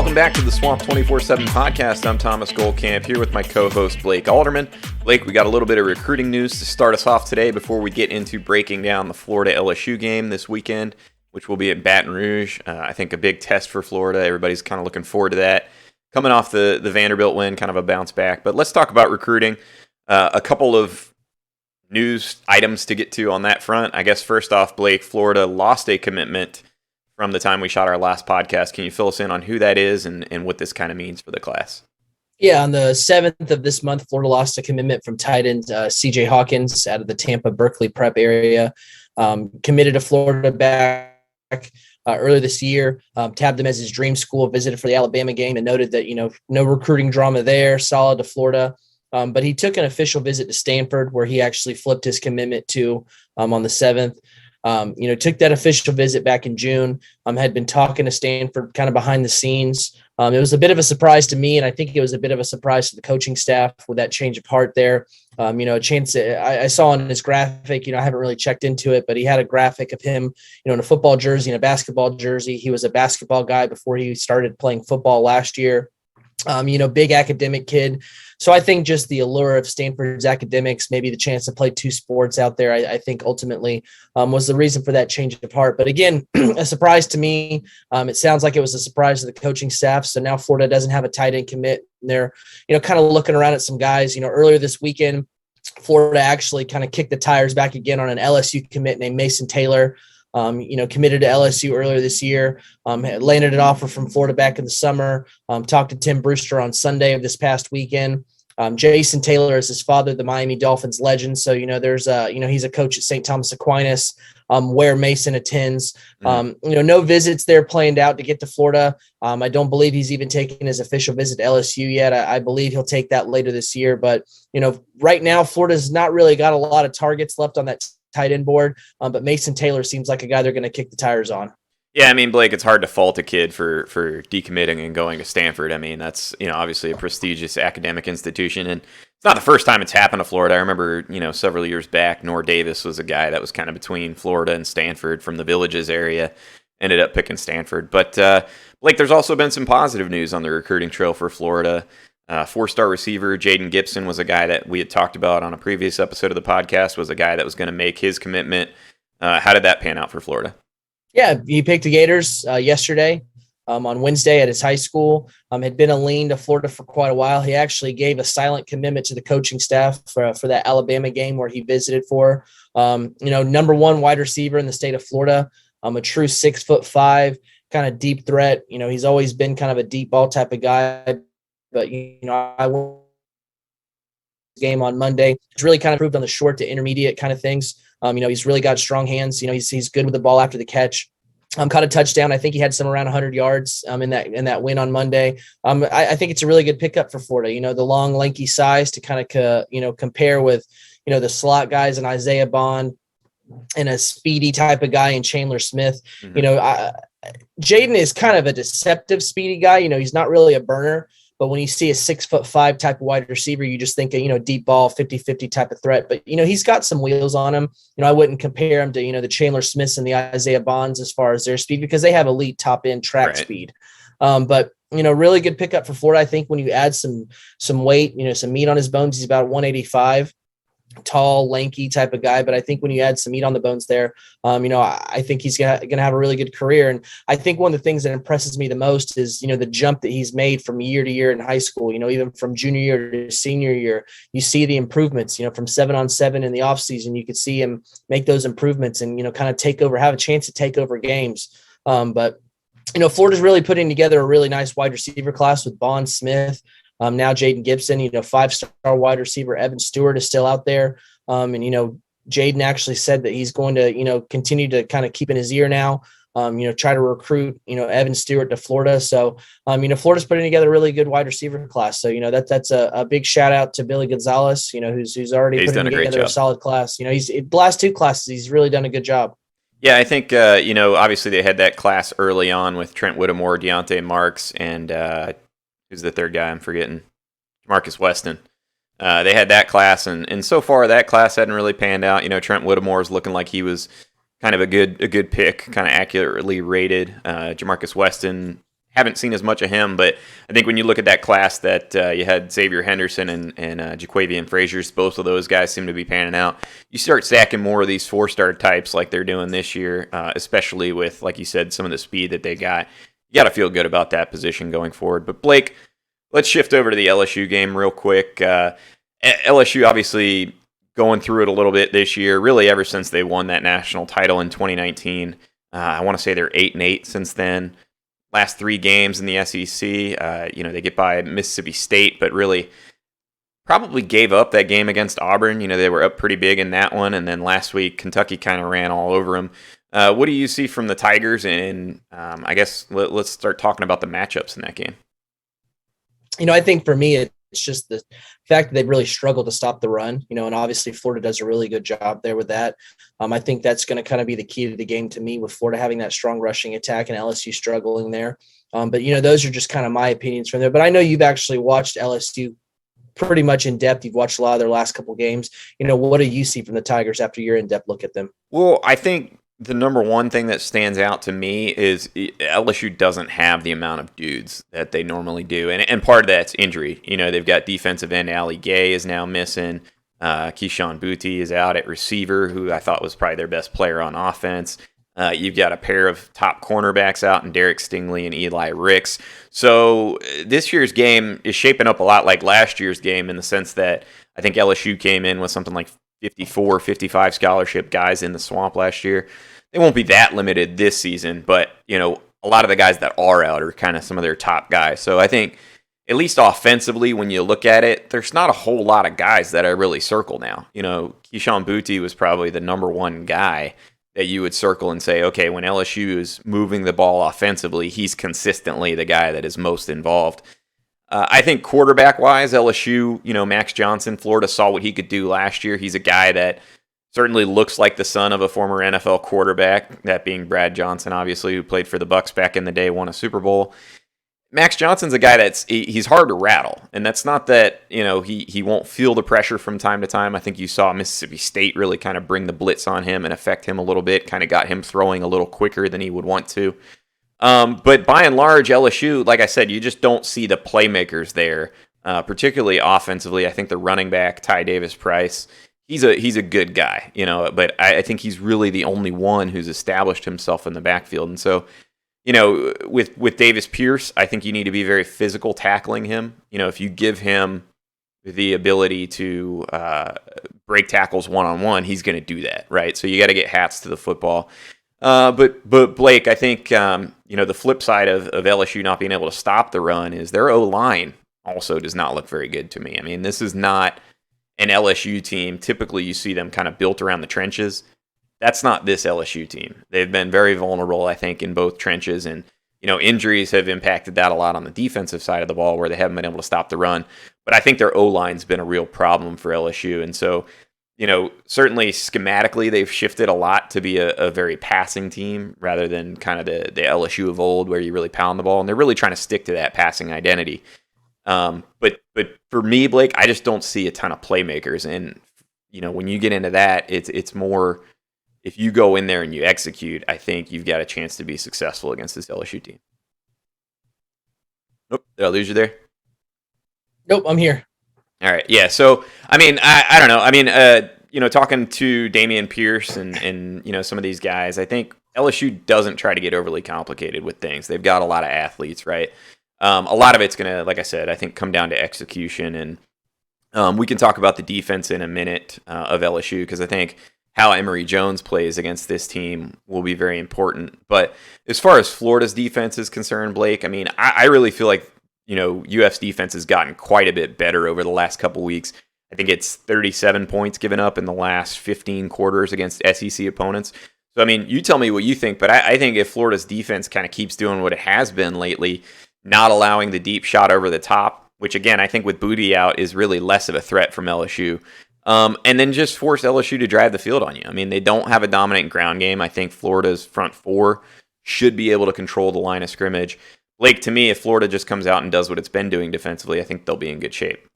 Welcome back to the Swamp 24/7 podcast. I'm Thomas Goldkamp here with my co-host Blake Alderman. Blake, we got a little bit of recruiting news to start us off today before we get into breaking down the Florida LSU game this weekend, which will be at Baton Rouge. I think a big test for Florida. Everybody's kind of looking forward to that. Coming off the Vanderbilt win, kind of a bounce back. But let's talk about recruiting. A couple of news items to get to on that front. I guess first off, Blake, Florida lost a commitment from the time we shot our last podcast. Can you fill us in on who that is and what this kind of means for the class? Yeah, on the 7th of this month, Florida lost a commitment from tight end C.J. Hawkins out of the Tampa Berkeley prep area. Committed to Florida back earlier this year, tabbed him as his dream school, visited for the Alabama game, and noted that, no recruiting drama there, solid to Florida. But he took an official visit to Stanford where he actually flipped his commitment to on the 7th. Took that official visit back in June, had been talking to Stanford kind of behind the scenes. It was a bit of a surprise to me, and I think it was a bit of a surprise to the coaching staff with that change of heart there. A chance I saw on his graphic, I haven't really checked into it, but he had a graphic of him, in a football jersey and a basketball jersey. He was a basketball guy before he started playing football last year. Big academic kid. So I think just the allure of Stanford's academics, maybe the chance to play two sports out there, I think ultimately was the reason for that change of heart. But again, a surprise to me. It sounds like it was a surprise to the coaching staff. So now Florida doesn't have a tight end commit. They're, kind of looking around at some guys. Earlier this weekend, Florida actually kind of kicked the tires back again on an LSU commit named Mason Taylor. Committed to LSU earlier this year, landed an offer from Florida back in the summer, talked to Tim Brewster on Sunday of this past weekend. Jason Taylor is his father, the Miami Dolphins legend. So, there's he's a coach at St. Thomas Aquinas, where Mason attends. No visits there planned out to get to Florida. I don't believe he's even taken his official visit to LSU yet. I believe he'll take that later this year. But, right now, Florida's not really got a lot of targets left on that tight end board, but Mason Taylor seems like a guy they're going to kick the tires on. Yeah, Blake, it's hard to fault a kid for decommitting and going to Stanford. That's, obviously a prestigious academic institution, and it's not the first time it's happened to Florida. I remember, several years back, Nor Davis was a guy that was kind of between Florida and Stanford from the Villages area, ended up picking Stanford. But, Blake, there's also been some positive news on the recruiting trail for Florida. Four-star receiver Jaden Gibson was a guy that we had talked about on a previous episode of the podcast, was a guy that was going to make his commitment. How did that pan out for Florida? Yeah, he picked the Gators yesterday on Wednesday at his high school. Had been a lean to Florida for quite a while. He actually gave a silent commitment to the coaching staff for that Alabama game where he visited for. Number one wide receiver in the state of Florida. A true 6'5", kind of deep threat. He's always been kind of a deep ball type of guy. But, I won game on Monday. He's really kind of improved on the short to intermediate kind of things. He's really got strong hands. He's good with the ball after the catch. Caught a touchdown. I think he had some around 100 yards in that win on Monday. I think it's a really good pickup for Florida. The long, lanky size to kind of, compare with, the slot guys and Isaiah Bond and a speedy type of guy in Chandler Smith. Mm-hmm. Jaden is kind of a deceptive speedy guy. He's not really a burner. But when you see a 6'5" type of wide receiver, you just think, deep ball, 50-50 type of threat. But, he's got some wheels on him. I wouldn't compare him to, the Chandler Smiths and the Isaiah Bonds as far as their speed because they have elite top end track speed. But, really good pickup for Florida. I think when you add some weight, some meat on his bones, he's about 185. Tall, lanky type of guy, but I think when you add some meat on the bones there, I think he's gonna have a really good career. And I think one of the things that impresses me the most is, the jump that he's made from year to year in high school. Even from junior year to senior year, you see the improvements. From 7-on-7 in the offseason, you could see him make those improvements and kind of have a chance to take over games. But Florida's really putting together a really nice wide receiver class with Bond, Smith. Now Jaden Gibson, 5-star wide receiver Evan Stewart is still out there. Jaden actually said that he's going to, continue to kind of keep in his ear now, try to recruit, Evan Stewart to Florida. So, Florida's putting together a really good wide receiver class. So, that's a big shout out to Billy Gonzalez, who's already putting together a solid class. He's the last two classes, he's really done a good job. Yeah, I think, obviously they had that class early on with Trent Whittemore, Deontay Marks, and who's the third guy I'm forgetting? Marcus Weston. They had that class, and so far that class hadn't really panned out. Trent Whittemore is looking like he was kind of a good pick, kind of accurately rated. Jamarcus Weston haven't seen as much of him, but I think when you look at that class that you had Xavier Henderson and Jaquavian Frazier, both of those guys seem to be panning out. You start stacking more of these 4-star types like they're doing this year, especially with, like you said, some of the speed that they got. You got to feel good about that position going forward. But Blake, let's shift over to the LSU game real quick. LSU obviously going through it a little bit this year, really ever since they won that national title in 2019. I want to say they're 8-8 since then. Last 3 games in the SEC, they get by Mississippi State, but really probably gave up that game against Auburn. They were up pretty big in that one, and then last week Kentucky kind of ran all over them. What do you see from the Tigers? And I guess let's start talking about the matchups in that game. I think for me, it's just the fact that they've really struggled to stop the run, and obviously Florida does a really good job there with that. I think that's going to kind of be the key to the game to me, with Florida having that strong rushing attack and LSU struggling there. But those are just kind of my opinions from there. But I know you've actually watched LSU pretty much in depth. You've watched a lot of their last couple games. What do you see from the Tigers after your in-depth look at them? Well, I think the number one thing that stands out to me is LSU doesn't have the amount of dudes that they normally do. And part of that's injury. They've got defensive end Ali Gay is now missing. Keyshawn Booty is out at receiver, who I thought was probably their best player on offense. You've got a pair of top cornerbacks out in Derek Stingley and Eli Ricks. So this year's game is shaping up a lot like last year's game, in the sense that I think LSU came in with something like 54, 55 scholarship guys in the swamp last year. They won't be that limited this season, but a lot of the guys that are out are kind of some of their top guys. So I think, at least offensively, when you look at it, there's not a whole lot of guys that I really circle now. Keyshawn Booty was probably the number one guy that you would circle and say, okay, when LSU is moving the ball offensively, he's consistently the guy that is most involved. I think quarterback-wise, LSU, Max Johnson, Florida saw what he could do last year. He's a guy that certainly looks like the son of a former NFL quarterback, that being Brad Johnson, obviously, who played for the Bucs back in the day, won a Super Bowl. Max Johnson's a guy he's hard to rattle, and that's not that he won't feel the pressure from time to time. I think you saw Mississippi State really kind of bring the blitz on him and affect him a little bit, kind of got him throwing a little quicker than he would want to. But by and large, LSU, like I said, you just don't see the playmakers there, particularly offensively. I think the running back, Ty Davis-Price, he's a good guy, but I think he's really the only one who's established himself in the backfield. And so, with Davis Pierce, I think you need to be very physical tackling him. If you give him the ability to break tackles one-on-one, he's going to do that, right? So you got to get hats to the football. But Blake, I think the flip side of LSU not being able to stop the run is their O-line also does not look very good to me. I mean, this is not an LSU team. Typically, you see them kind of built around the trenches. That's not this LSU team. They've been very vulnerable, I think, in both trenches, and injuries have impacted that a lot on the defensive side of the ball, where they haven't been able to stop the run. But I think their O-line's been a real problem for LSU, and so certainly schematically they've shifted a lot to be a very passing team rather than kind of the LSU of old, where you really pound the ball, and they're really trying to stick to that passing identity. But for me, Blake, I just don't see a ton of playmakers, and when you get into that, it's more, if you go in there and you execute, I think you've got a chance to be successful against this LSU team. Nope, did I lose you there? Nope, I'm here. All right, yeah. So I mean, I don't know. I mean, talking to Damian Pierce and some of these guys, I think LSU doesn't try to get overly complicated with things. They've got a lot of athletes, right? A lot of it's gonna, like I said, I think come down to execution, and we can talk about the defense in a minute of LSU, because I think how Emory Jones plays against this team will be very important. But as far as Florida's defense is concerned, Blake, I mean, I really feel like, UF's defense has gotten quite a bit better over the last couple weeks. I think it's 37 points given up in the last 15 quarters against SEC opponents. So, I mean, you tell me what you think, but I think if Florida's defense kind of keeps doing what it has been lately, not allowing the deep shot over the top, which, again, I think with Booty out is really less of a threat from LSU, and then just force LSU to drive the field on you. I mean, they don't have a dominant ground game. I think Florida's front four should be able to control the line of scrimmage. Blake, to me, if Florida just comes out and does what it's been doing defensively, I think they'll be in good shape.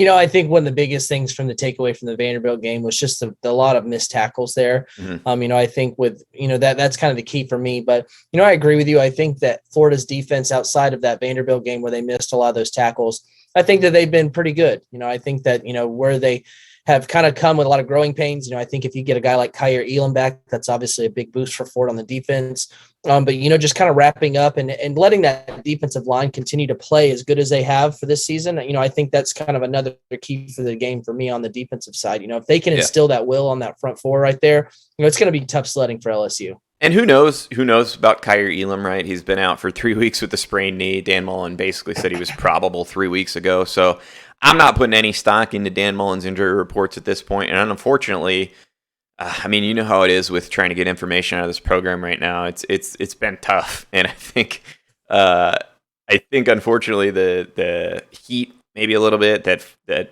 I think one of the biggest things from the takeaway from the Vanderbilt game was just the lot of missed tackles there. Mm-hmm. I think with, that's kind of the key for me. But, I agree with you. I think that Florida's defense outside of that Vanderbilt game where they missed a lot of those tackles, I think that they've been pretty good. I think that, where they have kind of come with a lot of growing pains. I think if you get a guy like Kyer Elam back, that's obviously a big boost for Florida on the defense. But, just kind of wrapping up and letting that defensive line continue to play as good as they have for this season. I think that's kind of another key for the game for me on the defensive side. If they can instill that will on that front four right there, it's going to be tough sledding for LSU. And who knows about Kyer Elam, right? He's been out for 3 weeks with a sprained knee. Dan Mullen basically said he was probable 3 weeks ago. So I'm not putting any stock into Dan Mullen's injury reports at this point. And unfortunately, you know how it is with trying to get information out of this program right now. It's been tough. And I think unfortunately the heat maybe a little bit that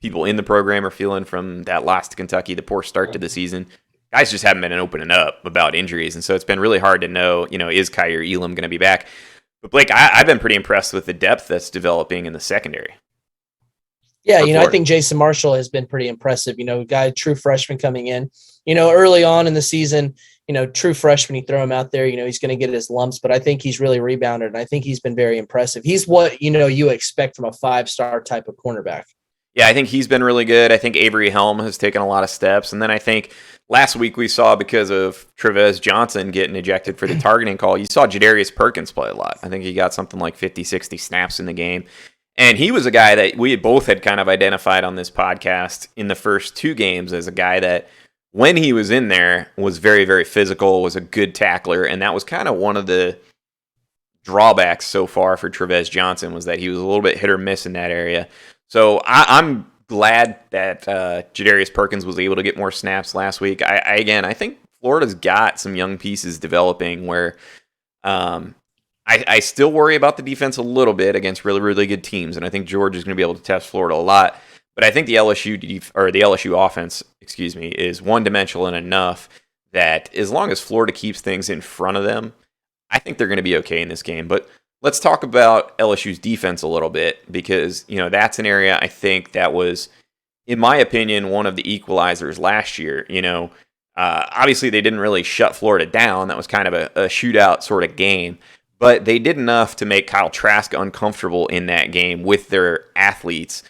people in the program are feeling from that loss to Kentucky, the poor start to the season. Guys just haven't been opening up about injuries, and so it's been really hard to know, is Kyer Elam going to be back? But Blake, I've been pretty impressed with the depth that's developing in the secondary. Yeah, I think Jason Marshall has been pretty impressive. Guy, true freshman coming in. Early on in the season, true freshman, you throw him out there, he's going to get his lumps, but I think he's really rebounded, and I think he's been very impressive. He's what, you expect from a 5-star type of cornerback. Yeah, I think he's been really good. I think Avery Helm has taken a lot of steps, and then I think last week we saw, because of Trevez Johnson getting ejected for the targeting call, you saw Jadarius Perkins play a lot. I think he got something like 50, 60 snaps in the game. And he was a guy that we both had kind of identified on this podcast in the first 2 games as a guy that, when he was in there, was very, very physical, was a good tackler, and that was kind of one of the drawbacks so far for Trevez Johnson, was that he was a little bit hit or miss in that area. So I'm glad that Jadarius Perkins was able to get more snaps last week. I think Florida's got some young pieces developing where I still worry about the defense a little bit against really, really good teams, and I think Georgia is going to be able to test Florida a lot. But I think the LSU offense, is one-dimensional enough that as long as Florida keeps things in front of them, I think they're going to be okay in this game. But let's talk about LSU's defense a little bit, because that's an area I think that was, in my opinion, one of the equalizers last year. Obviously they didn't really shut Florida down. That was kind of a shootout sort of game. But they did enough to make Kyle Trask uncomfortable in that game with their athletes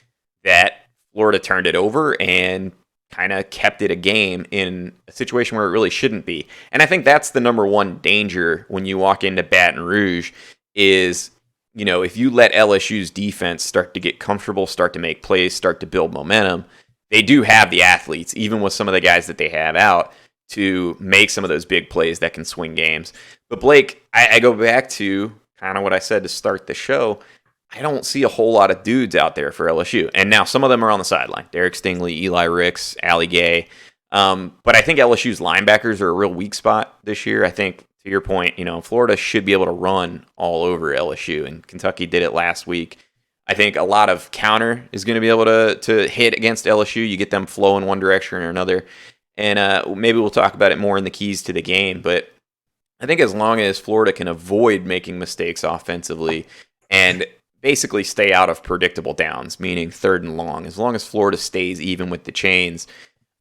that Florida turned it over and kind of kept it a game in a situation where it really shouldn't be. And I think that's the number one danger when you walk into Baton Rouge is, if you let LSU's defense start to get comfortable, start to make plays, start to build momentum, they do have the athletes, even with some of the guys that they have out, to make some of those big plays that can swing games. But Blake, I go back to kind of what I said to start the show. I don't see a whole lot of dudes out there for LSU. And now some of them are on the sideline. Derek Stingley, Eli Ricks, Ali Gay. But I think LSU's linebackers are a real weak spot this year. I think, to your point, Florida should be able to run all over LSU, and Kentucky did it last week. I think a lot of counter is going to be able to hit against LSU. You get them flow in one direction or another. And maybe we'll talk about it more in the keys to the game. But I think as long as Florida can avoid making mistakes offensively and basically stay out of predictable downs, meaning 3rd and long, as long as Florida stays even with the chains,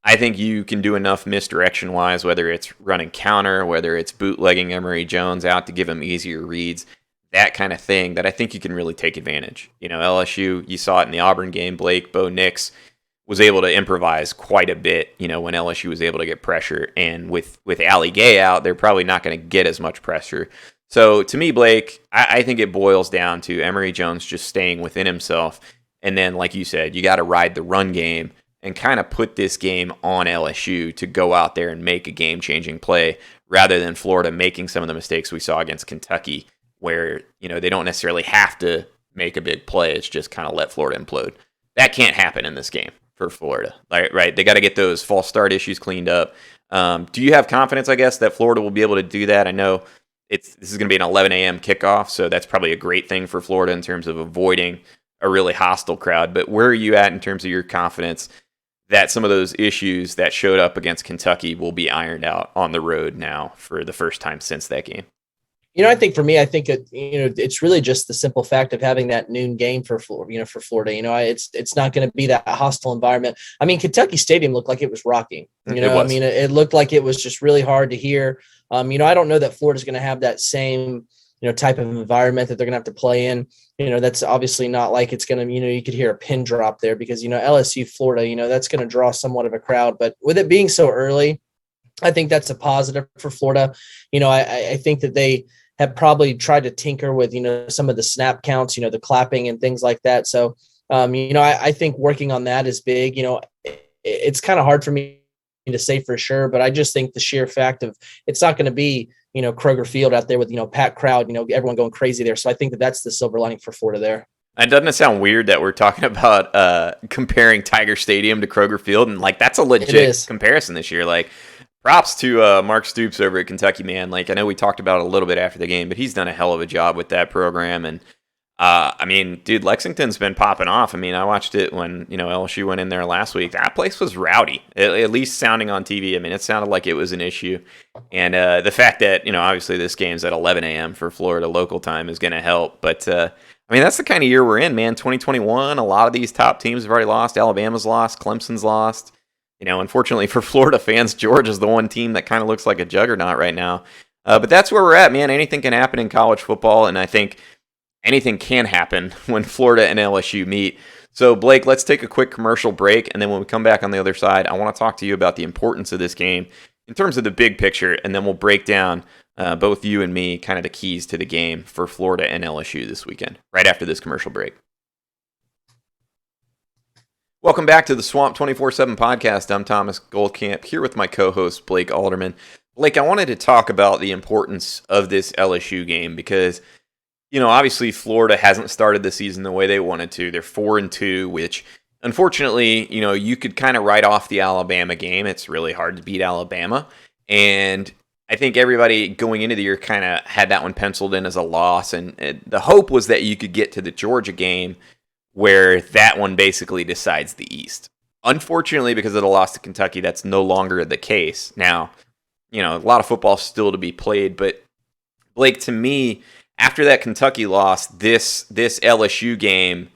I think you can do enough misdirection-wise, whether it's running counter, whether it's bootlegging Emory Jones out to give him easier reads, that kind of thing, that I think you can really take advantage. LSU, you saw it in the Auburn game, Blake, Bo Nix was able to improvise quite a bit, when LSU was able to get pressure. And with Ali Gay out, they're probably not going to get as much pressure. So to me, Blake, I think it boils down to Emory Jones just staying within himself. And then, like you said, you got to ride the run game and kind of put this game on LSU to go out there and make a game-changing play, rather than Florida making some of the mistakes we saw against Kentucky, where they don't necessarily have to make a big play. It's just kind of let Florida implode. That can't happen in this game for Florida, right? They got to get those false start issues cleaned up. Do you have confidence, I guess, that Florida will be able to do that? I know this is going to be an 11 a.m. kickoff, so that's probably a great thing for Florida in terms of avoiding a really hostile crowd. But where are you at in terms of your confidence that some of those issues that showed up against Kentucky will be ironed out on the road now for the first time since that game? I think for me, I think it's really just the simple fact of having that noon game for Florida. For Florida, it's not going to be that hostile environment. I mean, Kentucky Stadium looked like it was rocking. It looked like it was just really hard to hear. I don't know that Florida's going to have that same type of environment that they're going to have to play in. That's obviously not like it's going to. You could hear a pin drop there because LSU Florida. That's going to draw somewhat of a crowd. But with it being so early, I think that's a positive for Florida. I think that they have probably tried to tinker with, some of the snap counts, the clapping and things like that. So, I think working on that is big. It's kind of hard for me to say for sure, but I just think the sheer fact of it's not going to be, Kroger Field out there with, packed crowd, everyone going crazy there. So I think that's the silver lining for Florida there. And doesn't it sound weird that we're talking about comparing Tiger Stadium to Kroger Field? And that's a legit comparison this year. Props to Mark Stoops over at Kentucky, man. I know we talked about it a little bit after the game, but he's done a hell of a job with that program. And, dude, Lexington's been popping off. I watched it when, LSU went in there last week. That place was rowdy, at least sounding on TV. It sounded like it was an issue. And the fact that, obviously this game's at 11 a.m. for Florida local time is going to help. But, that's the kind of year we're in, man. 2021, a lot of these top teams have already lost. Alabama's lost. Clemson's lost. Unfortunately for Florida fans, Georgia's the one team that kind of looks like a juggernaut right now. But that's where we're at, man. Anything can happen in college football, and I think anything can happen when Florida and LSU meet. So, Blake, let's take a quick commercial break, and then when we come back on the other side, I want to talk to you about the importance of this game in terms of the big picture, and then we'll break down, both you and me, kind of the keys to the game for Florida and LSU this weekend, right after this commercial break. Welcome back to the Swamp 24/7 podcast. I'm Thomas Goldkamp, here with my co-host, Blake Alderman. Blake, I wanted to talk about the importance of this LSU game because, obviously Florida hasn't started the season the way they wanted to. They're 4-2, which, unfortunately, you could kind of write off the Alabama game. It's really hard to beat Alabama. And I think everybody going into the year kind of had that one penciled in as a loss. And the hope was that you could get to the Georgia game where that one basically decides the East. Unfortunately, because of the loss to Kentucky, that's no longer the case. Now, a lot of football still to be played, but Blake, to me, after that Kentucky loss, this LSU game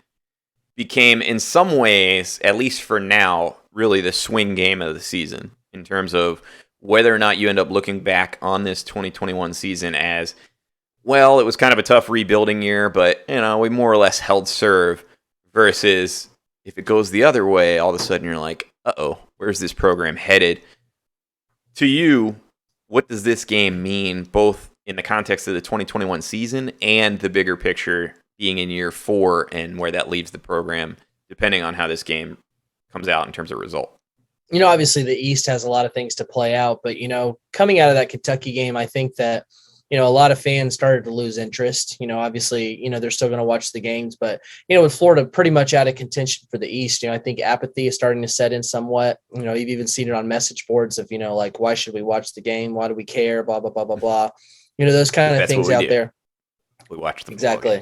became, in some ways, at least for now, really the swing game of the season in terms of whether or not you end up looking back on this 2021 season as, well, it was kind of a tough rebuilding year, but, we more or less held serve. Versus if it goes the other way, all of a sudden you're like, uh-oh, where's this program headed? To you, what does this game mean, both in the context of the 2021 season and the bigger picture being in year 4 and where that leaves the program, depending on how this game comes out in terms of result? Obviously the East has a lot of things to play out, but, coming out of that Kentucky game, I think that a lot of fans started to lose interest. Obviously, they're still going to watch the games, but, with Florida pretty much out of contention for the East, I think apathy is starting to set in somewhat. You've even seen it on message boards of, why should we watch the game? Why do we care? Blah, blah, blah, blah, blah. Those kind of things out there. We watch them. Exactly.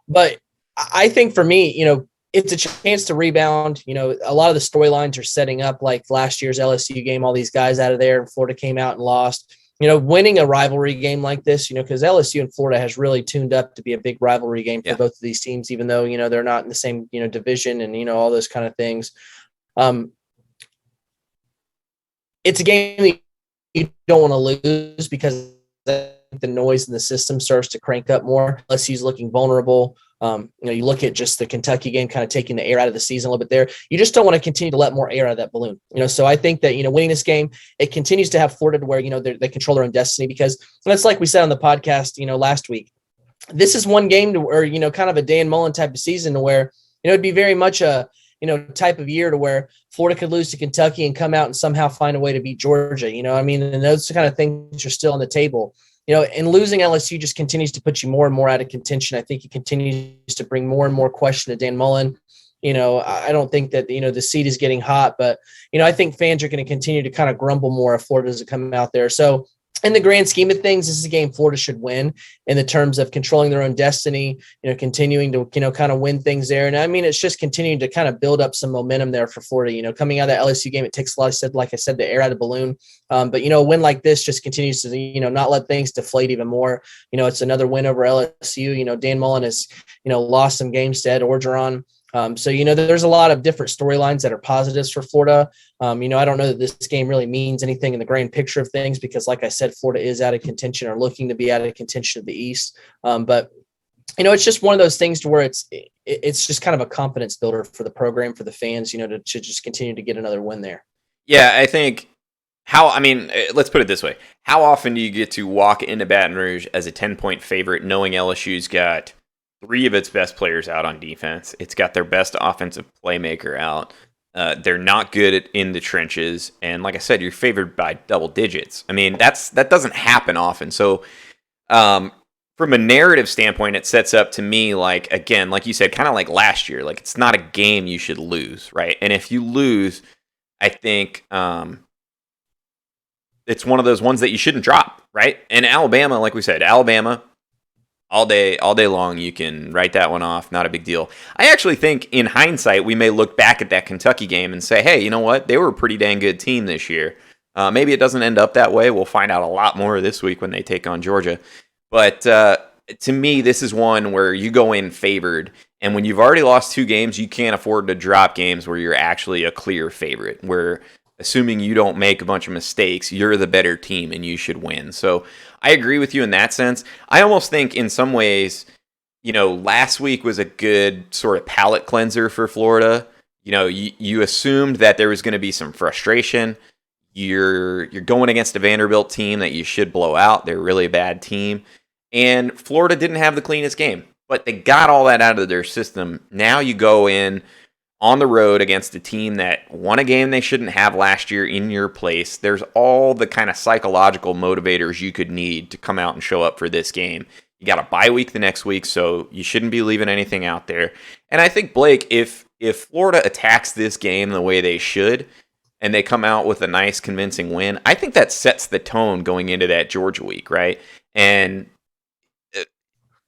But I think for me, it's a chance to rebound. A lot of the storylines are setting up like last year's LSU game, all these guys out of there, and Florida came out and lost. Winning a rivalry game like this, because LSU and Florida has really tuned up to be a big rivalry game for both of these teams, even though, they're not in the same, division and, all those kind of things. It's a game that you don't want to lose because the noise in the system starts to crank up more. LSU's looking vulnerable. You look at just the Kentucky game kind of taking the air out of the season a little bit there. You just don't want to continue to let more air out of that balloon. So I think that, winning this game, it continues to have Florida to where, they control their own destiny because that's like we said on the podcast, last week. This is one game to where, kind of a Dan Mullen type of season to where, it'd be very much a, type of year to where Florida could lose to Kentucky and come out and somehow find a way to beat Georgia. And those kind of things are still on the table. And losing LSU just continues to put you more and more out of contention. I think it continues to bring more and more question to Dan Mullen. I don't think that, the seat is getting hot, but, I think fans are going to continue to kind of grumble more if Florida doesn't come out there. So in the grand scheme of things, this is a game Florida should win in the terms of controlling their own destiny, continuing to, kind of win things there. And I mean, it's just continuing to kind of build up some momentum there for Florida. Coming out of that LSU game, it takes a lot, like I said, the air out of the balloon. But, a win like this just continues to, not let things deflate even more. It's another win over LSU. Dan Mullen has, lost some games to Ed Orgeron. So, there's a lot of different storylines that are positives for Florida. I don't know that this game really means anything in the grand picture of things because, like I said, Florida is out of contention or looking to be out of contention of the East. But, it's just one of those things to where it's just kind of a confidence builder for the program, for the fans, to just continue to get another win there. Yeah, I think let's put it this way. How often do you get to walk into Baton Rouge as a 10-point favorite knowing LSU's got 3 of its best players out on defense? It's got their best offensive playmaker out. They're not good in the trenches. And like I said, you're favored by double digits. I mean, that doesn't happen often. So from a narrative standpoint, it sets up to me like, again, like you said, kind of like last year. Like, it's not a game you should lose, right? And if you lose, I think it's one of those ones that you shouldn't drop, right? And Alabama, like we said, Alabama, all day long, you can write that one off. Not a big deal. I actually think in hindsight, we may look back at that Kentucky game and say, hey, you know what? They were a pretty dang good team this year. Maybe it doesn't end up that way. We'll find out a lot more this week when they take on Georgia. But to me, this is one where you go in favored. And when you've already lost 2 games, you can't afford to drop games where you're actually a clear favorite, where assuming you don't make a bunch of mistakes, you're the better team and you should win. So I agree with you in that sense. I almost think in some ways, last week was a good sort of palate cleanser for Florida. You assumed that there was going to be some frustration. You're going against a Vanderbilt team that you should blow out. They're really a bad team. And Florida didn't have the cleanest game, but they got all that out of their system. Now you go in on the road against a team that won a game they shouldn't have last year in your place. There's all the kind of psychological motivators you could need to come out and show up for this game. You got a bye week the next week, so you shouldn't be leaving anything out there. And I think, Blake, if Florida attacks this game the way they should, and they come out with a nice, convincing win, I think that sets the tone going into that Georgia week, right? And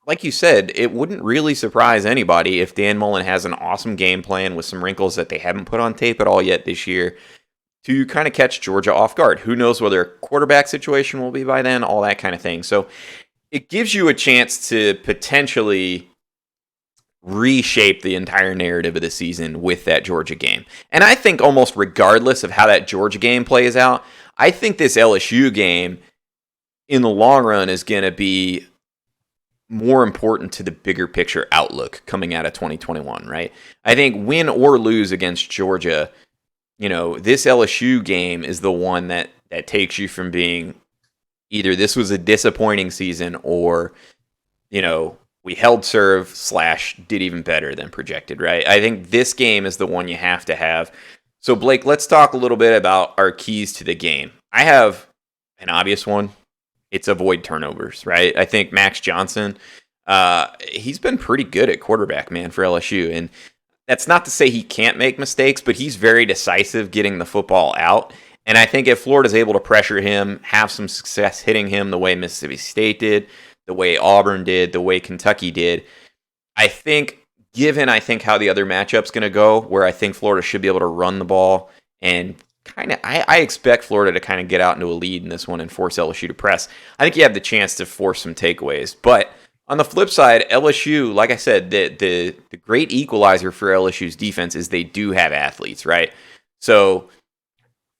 like you said, it wouldn't really surprise anybody if Dan Mullen has an awesome game plan with some wrinkles that they haven't put on tape at all yet this year to kind of catch Georgia off guard. Who knows what their quarterback situation will be by then, all that kind of thing. So it gives you a chance to potentially reshape the entire narrative of the season with that Georgia game. And I think almost regardless of how that Georgia game plays out, I think this LSU game in the long run is going to be more important to the bigger picture outlook coming out of 2021, right? I think win or lose against Georgia, this LSU game is the one that takes you from being either this was a disappointing season or, we held serve / did even better than projected, right? I think this game is the one you have to have. So Blake, let's talk a little bit about our keys to the game. I have an obvious one. It's avoid turnovers, right? I think Max Johnson, he's been pretty good at quarterback, man, for LSU. And that's not to say he can't make mistakes, but he's very decisive getting the football out. And I think if Florida's able to pressure him, have some success hitting him the way Mississippi State did, the way Auburn did, the way Kentucky did, I think, given how the other matchup's going to go, where I think Florida should be able to run the ball and I expect Florida to kind of get out into a lead in this one and force LSU to press. I think you have the chance to force some takeaways. But on the flip side, LSU, like I said, the great equalizer for LSU's defense is they do have athletes, right? So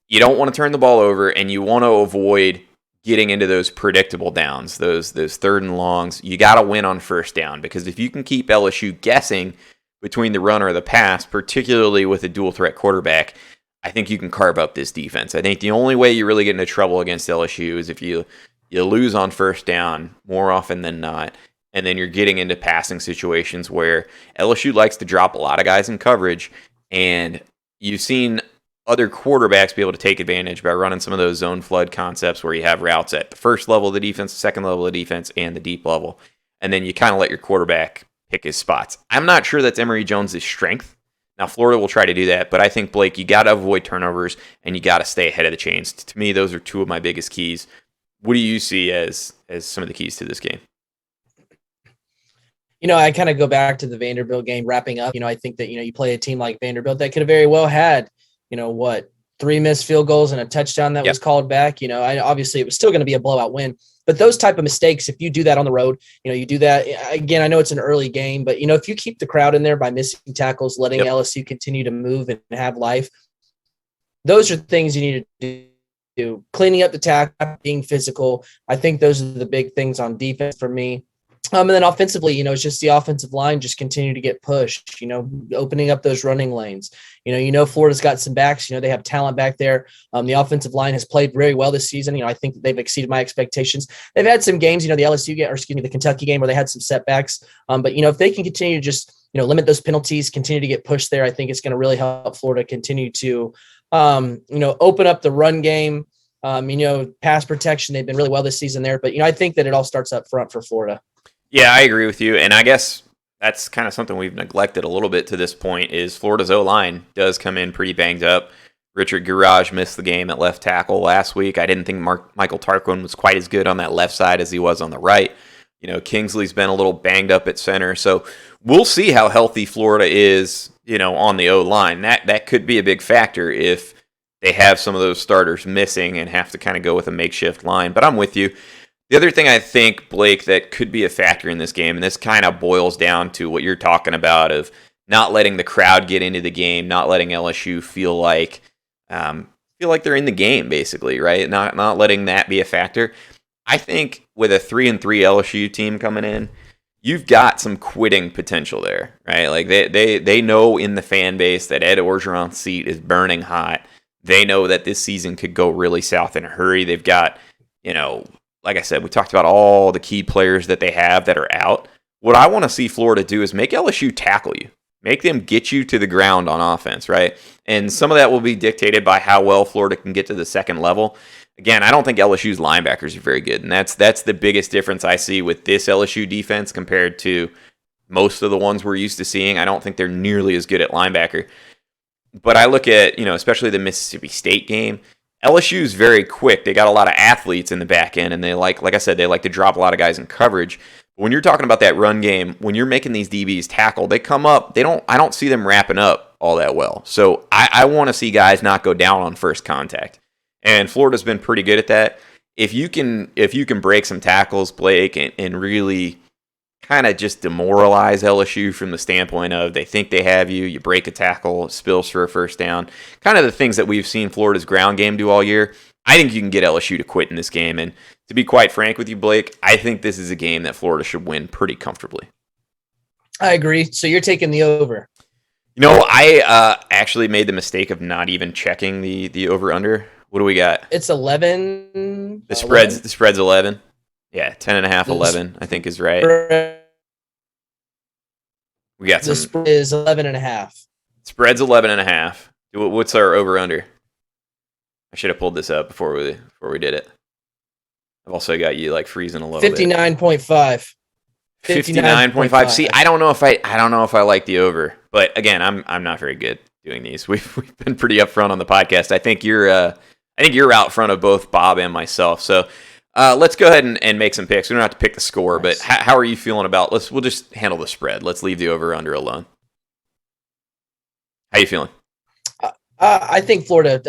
you don't want to turn the ball over, and you want to avoid getting into those predictable downs, those 3rd and longs. You got to win on first down, because if you can keep LSU guessing between the run or the pass, particularly with a dual threat quarterback, I think you can carve up this defense. I think the only way you really get into trouble against LSU is if you lose on first down more often than not, and then you're getting into passing situations where LSU likes to drop a lot of guys in coverage, and you've seen other quarterbacks be able to take advantage by running some of those zone flood concepts where you have routes at the first level of the defense, second level of the defense, and the deep level, and then you kind of let your quarterback pick his spots. I'm not sure that's Emory Jones' strength. Now, Florida will try to do that, but I think, Blake, you got to avoid turnovers, and you got to stay ahead of the chains. To me, those are 2 of my biggest keys. What do you see as some of the keys to this game? I kind of go back to the Vanderbilt game wrapping up. I think that, you play a team like Vanderbilt that could have very well had, 3 missed field goals and a touchdown that was called back. Obviously it was still going to be a blowout win, but those type of mistakes, if you do that on the road, you do that again. I know it's an early game, but if you keep the crowd in there by missing tackles, letting LSU continue to move and have life, those are things you need to do. Cleaning up the tackle, being physical. I think those are the big things on defense for me. And then offensively, it's just the offensive line just continue to get pushed, opening up those running lanes. Florida's got some backs, they have talent back there. The offensive line has played very well this season. I think that they've exceeded my expectations. They've had some games, the LSU game, the Kentucky game where they had some setbacks. But, if they can continue to just, limit those penalties, continue to get pushed there, I think it's going to really help Florida continue to, open up the run game. Pass protection, they've been really well this season there. But, I think that it all starts up front for Florida. Yeah, I agree with you. And I guess that's kind of something we've neglected a little bit to this point is Florida's O-line does come in pretty banged up. Richard Garage missed the game at left tackle last week. I didn't think Michael Tarquin was quite as good on that left side as he was on the right. Kingsley's been a little banged up at center. So we'll see how healthy Florida is, on the O-line. That could be a big factor if they have some of those starters missing and have to kind of go with a makeshift line. But I'm with you. The other thing I think, Blake, that could be a factor in this game, and this kind of boils down to what you're talking about of not letting the crowd get into the game, not letting LSU feel like they're in the game, basically, right? Not letting that be a factor. I think with a 3-3 LSU team coming in, you've got some quitting potential there, right? Like they know in the fan base that Ed Orgeron's seat is burning hot. They know that this season could go really south in a hurry. They've got, like I said, we talked about all the key players that they have that are out. What I want to see Florida do is make LSU tackle you. Make them get you to the ground on offense, right? And some of that will be dictated by how well Florida can get to the second level. Again, I don't think LSU's linebackers are very good, and that's the biggest difference I see with this LSU defense compared to most of the ones we're used to seeing. I don't think they're nearly as good at linebacker. But I look at, especially the Mississippi State game, LSU is very quick. They got a lot of athletes in the back end, and they like I said, they like to drop a lot of guys in coverage. But when you're talking about that run game, when you're making these DBs tackle, they come up. I don't see them wrapping up all that well. So I want to see guys not go down on first contact, and Florida's been pretty good at that. If you can break some tackles, Blake, and really kind of just demoralize LSU from the standpoint of they think they have you, you break a tackle, it spills for a first down, kind of the things that we've seen Florida's ground game do all year. I think you can get LSU to quit in this game. And to be quite frank with you, Blake, I think this is a game that Florida should win pretty comfortably. I agree. So you're taking the over. I actually made the mistake of not even checking the over-under. What do we got? It's 11. The spread's 11. Yeah, 10.5, 11, I think is right. We got the spread is 11.5. Spread's 11.5. What's our over/under? I should have pulled this up before we did it. I've also got you like freezing a little 59.5. 59.5. See, I don't know if I like the over, but again, I'm not very good doing these. We've been pretty upfront on the podcast. I think you're out front of both Bob and myself. So let's go ahead and make some picks. We don't have to pick the score, nice. But how are you feeling about? We'll just handle the spread. Let's leave the over/under alone. How you feeling? I think Florida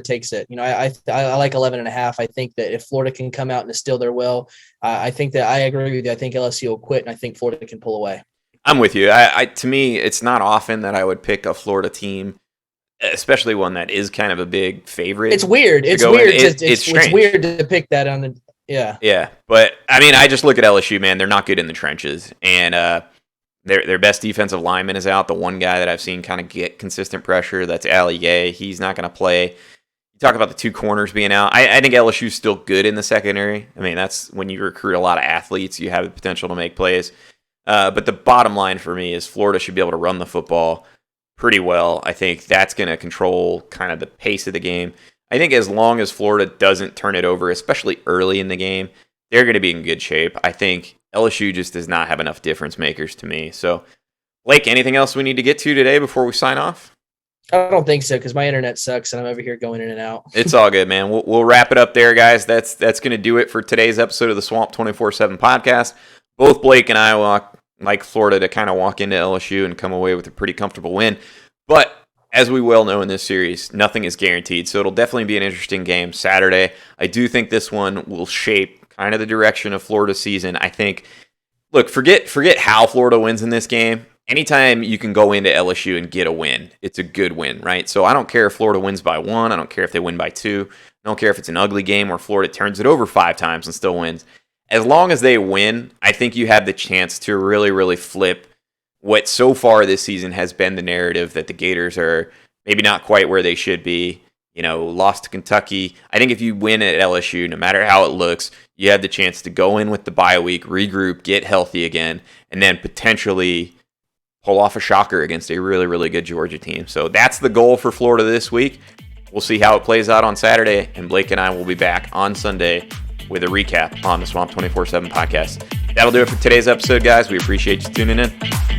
takes it. I like 11.5. I think that if Florida can come out and instill their will, I think that I agree with you. I think LSU will quit, and I think Florida can pull away. I'm with you. To me, it's not often that I would pick a Florida team, especially one that is kind of a big favorite. It's weird. It's weird. It's weird to pick that on the Yeah, but I mean, I just look at LSU, man. They're not good in the trenches, and their best defensive lineman is out. The one guy that I've seen kind of get consistent pressure, that's Ali Gay. He's not going to play. You talk about the two corners being out. I think LSU's still good in the secondary. I mean, that's when you recruit a lot of athletes, you have the potential to make plays. But the bottom line for me is Florida should be able to run the football pretty well. I think that's going to control kind of the pace of the game. I think as long as Florida doesn't turn it over, especially early in the game, they're going to be in good shape. I think LSU just does not have enough difference makers to me. So, Blake, anything else we need to get to today before we sign off? I don't think so because my internet sucks and I'm over here going in and out. It's all good, man. We'll wrap it up there, guys. That's going to do it for today's episode of the Swamp 24/7 podcast. Both Blake and I like Florida to kind of walk into LSU and come away with a pretty comfortable win. But as we well know in this series, nothing is guaranteed. So it'll definitely be an interesting game Saturday. I do think this one will shape kind of the direction of Florida's season. I think, look, forget how Florida wins in this game. Anytime you can go into LSU and get a win, it's a good win, right? So I don't care if Florida wins by 1. I don't care if they win by 2. I don't care if it's an ugly game where Florida turns it over 5 times and still wins. As long as they win, I think you have the chance to really, really flip what so far this season has been the narrative that the Gators are maybe not quite where they should be. Lost to Kentucky. I think if you win at LSU, no matter how it looks, you have the chance to go in with the bye week, regroup, get healthy again, and then potentially pull off a shocker against a really, really good Georgia team. So that's the goal for Florida this week. We'll see how it plays out on Saturday, and Blake and I will be back on Sunday with a recap on the Swamp 24/7 podcast. That'll do it for today's episode, guys. We appreciate you tuning in.